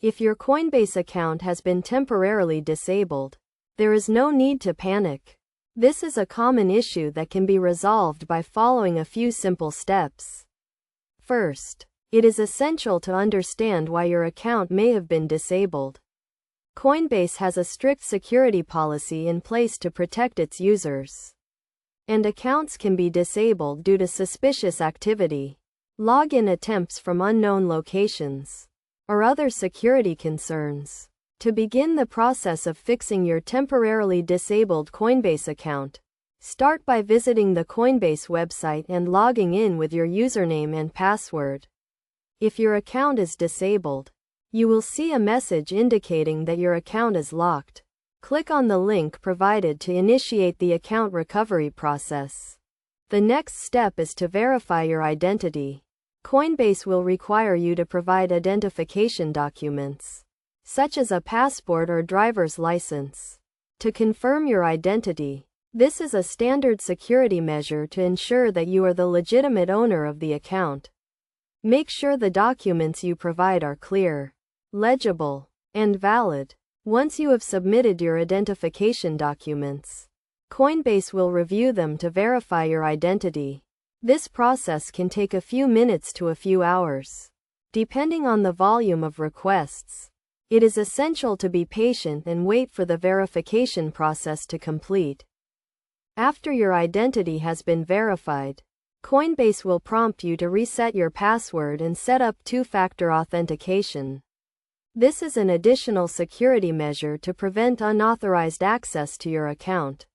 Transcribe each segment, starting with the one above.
If your Coinbase account has been temporarily disabled, there is no need to panic. This is a common issue that can be resolved by following a few simple steps. First, it is essential to understand why your account may have been disabled. Coinbase has a strict security policy in place to protect its users, and accounts can be disabled due to suspicious activity, login attempts from unknown locations, or other security concerns. To begin the process of fixing your temporarily disabled Coinbase account, start by visiting the Coinbase website and logging in with your username and password. If your account is disabled, you will see a message indicating that your account is locked. Click on the link provided to initiate the account recovery process. The next step is to verify your identity. Coinbase will require you to provide identification documents, such as a passport or driver's license, to confirm your identity. This is a standard security measure to ensure that you are the legitimate owner of the account. Make sure the documents you provide are clear, legible, and valid. Once you have submitted your identification documents, Coinbase will review them to verify your identity. This process can take a few minutes to a few hours, depending on the volume of requests. It is essential to be patient and wait for the verification process to complete. After your identity has been verified, Coinbase will prompt you to reset your password and set up two-factor authentication. This is an additional security measure to prevent unauthorized access to your account.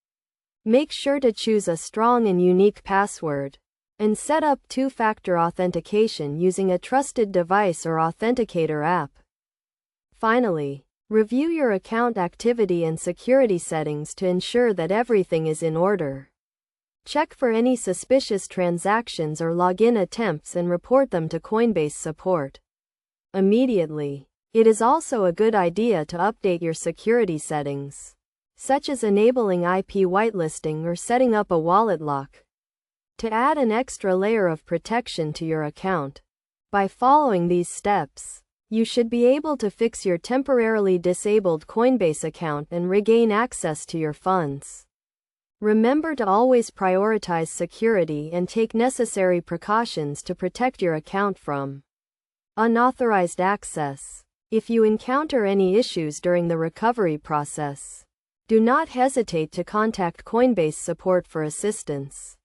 Make sure to choose a strong and unique password, and set up two-factor authentication using a trusted device or authenticator app. Finally, review your account activity and security settings to ensure that everything is in order. Check for any suspicious transactions or login attempts and report them to Coinbase support immediately. It is also a good idea to update your security settings, such as enabling IP whitelisting or setting up a wallet lock, to add an extra layer of protection to your account. By following these steps, you should be able to fix your temporarily disabled Coinbase account and regain access to your funds. Remember to always prioritize security and take necessary precautions to protect your account from unauthorized access. If you encounter any issues during the recovery process, do not hesitate to contact Coinbase support for assistance.